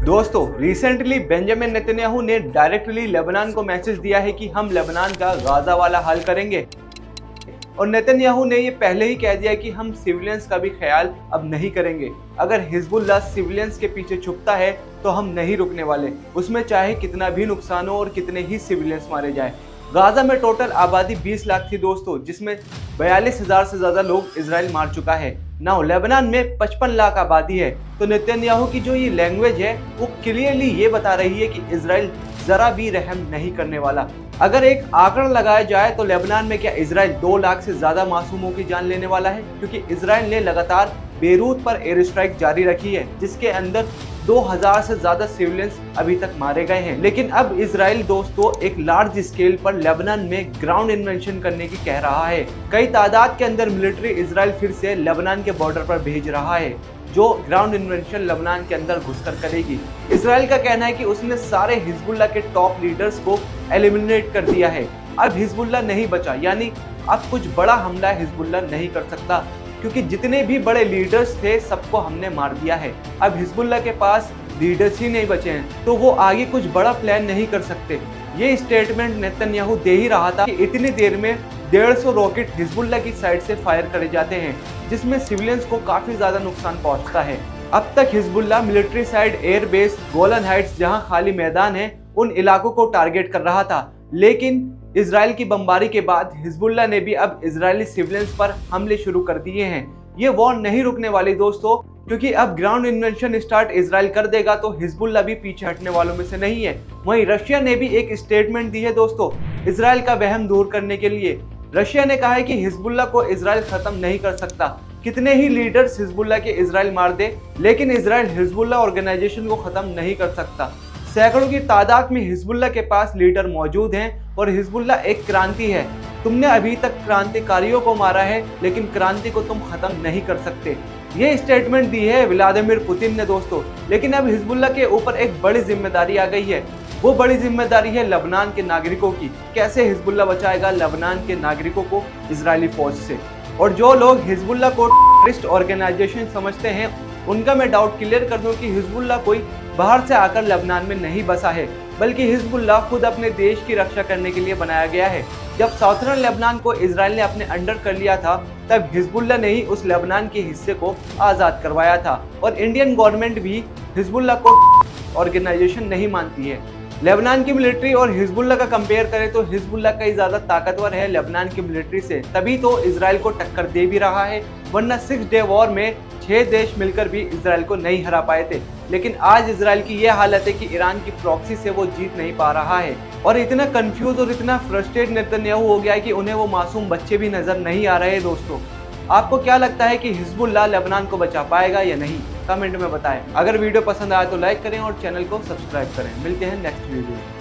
दोस्तों, recently Benjamin Netanyahu ने directly Lebanon को मैसेज दिया है कि हम लेबनान का गाजा वाला हल करेंगे। और नेतन्याहू ने ये पहले ही कह दिया कि हम सिविलियंस का भी ख्याल अब नहीं करेंगे। अगर हिजबुल्लाह सिविलियंस के पीछे छुपता है तो हम नहीं रुकने वाले, उसमें चाहे कितना भी नुकसान हो और कितने ही सिविलियंस मारे जाए। गाजा में टोटल आबादी 20 लाख थी दोस्तों, जिसमें 42,000 से ज्यादा लोग इजराइल मार चुका है। नाउ लेबनान में 55 लाख आबादी है। तो नेतन्याहू की जो ये लैंग्वेज है वो क्लियरली ये बता रही है कि इजराइल जरा भी रहम नहीं करने वाला। अगर एक आंकड़ा लगाया जाए तो लेबनान में क्या इजराइल 2 लाख से ज्यादा मासूमों की जान लेने वाला है, क्योंकि इजराइल ने लगातार बेरूत पर एयर स्ट्राइक जारी रखी है, जिसके अंदर 2000 से ज्यादा सिविलियंस अभी तक मारे गए हैं। लेकिन अब इजराइल दोस्तों एक लार्ज स्केल पर लेबनान में ग्राउंड इन्वेंशन करने की कह रहा है। कई तादाद के अंदर मिलिट्री इजराइल फिर से लेबनान के बॉर्डर पर भेज रहा है, जो ग्राउंड इन्वेंशन लेबनान के अंदर घुसकर करेगी। इजराइल का कहना है कि उसने सारे हिजबुल्लाह के टॉप लीडर्स को एलिमिनेट कर दिया है। अब हिजबुल्लाह नहीं बचा, यानी अब कुछ बड़ा हमला हिजबुल्लाह नहीं कर सकता, क्योंकि जितने भी बड़े लीडर्स थे सबको हमने मार दिया है। अब हिजबुल्लाह के पास लीडर्स ही नहीं बचे हैं, तो वो आगे कुछ बड़ा प्लान नहीं कर सकते। ये स्टेटमेंट नेतन्याहू दे ही रहा था कि इतनी देर में 150 रॉकेट हिजबुल्लाह की साइड से फायर करे जाते हैं, जिसमें सिविलियंस को काफी ज्यादा नुकसान पहुंचता है। अब तक Hezbollah military side, air base, Golan Heights जहां खाली मैदान है उन इलाकों को टारगेट कर रहा था। लेकिन इजराइल की बमबारी के बाद हिजबुल्लाह ने भी अब इजरायली सिविलियंस पर हमले शुरू कर दिए हैं। ये वॉर नहीं रुकने वाली दोस्तों, क्योंकि अब ग्राउंड इन्वेंशन स्टार्ट इजराइल कर देगा तो हिजबुल्लाह भी पीछे हटने वालों में से नहीं है। वहीं रशिया ने भी एक स्टेटमेंट दी है दोस्तों, इजराइल का वहम दूर करने के लिए। रशिया ने कहा है कि हिजबुल्लाह को इजराइल खत्म नहीं कर सकता। कितने ही लीडर्स हिजबुल्लाह के इजराइल मार दे, लेकिन इजराइल हिजबुल्लाह ऑर्गेनाइजेशन को खत्म नहीं कर सकता। सैकड़ों की तादाद में हिजबुल्लाह के पास लीडर मौजूद हैं और हिजबुल्लाह एक क्रांति है। तुमने अभी तक क्रांतिकारियों को मारा है, लेकिन क्रांति को तुम खत्म नहीं कर सकते। ये स्टेटमेंट दी है व्लादिमीर पुतिन ने दोस्तों। लेकिन अब हिजबुल्लाह के ऊपर एक बड़ी जिम्मेदारी आ गई है। वो बड़ी जिम्मेदारी है लेबनान के नागरिकों की। कैसे हिजबुल्लाह बचाएगा लेबनान के नागरिकों को इजरायली फौज से। और जो लोग हिजबुल्लाह को टेररिस्ट ऑर्गेनाइजेशन समझते हैं, उनका मैं डाउट क्लियर कर दूं कि हिजबुल्लाह कोई बाहर से आकर लेबनान में नहीं बसा है, बल्कि हिजबुल्लाह खुद अपने देश की रक्षा करने के लिए बनाया गया है। जब साउथर्न लेबनान को इजराइल ने अपने अंडर कर लिया था, तब हिजबुल्लाह ने ही उस लेबनान के हिस्से को आज़ाद करवाया था। और इंडियन गवर्नमेंट भी हिजबुल्लाह को ऑर्गेनाइजेशन नहीं मानती है। लेबनान की मिलिट्री और हिजबुल्लाह का कंपेयर करें तो हिजबुल्लाह कई ज़्यादा ताकतवर है लेबनान की मिलिट्री से, तभी तो इजराइल को टक्कर दे भी रहा है। वरना 6 डे वॉर में 6 देश मिलकर भी इजराइल को नहीं हरा पाए थे। लेकिन आज इजराइल की यह हालत है कि ईरान की प्रॉक्सी से वो जीत नहीं पा रहा है। और इतना कंफ्यूज और इतना फ्रस्ट्रेट नेतन्याहू हो गया है कि उन्हें वो मासूम बच्चे भी नजर नहीं आ रहे दोस्तों। आपको क्या लगता है कि हिजबुल्लाह लेबनान को बचा पाएगा या नहीं? कमेंट में बताएं। अगर वीडियो पसंद आया तो लाइक करें और चैनल को सब्सक्राइब करें। मिलते हैं नेक्स्ट वीडियो में।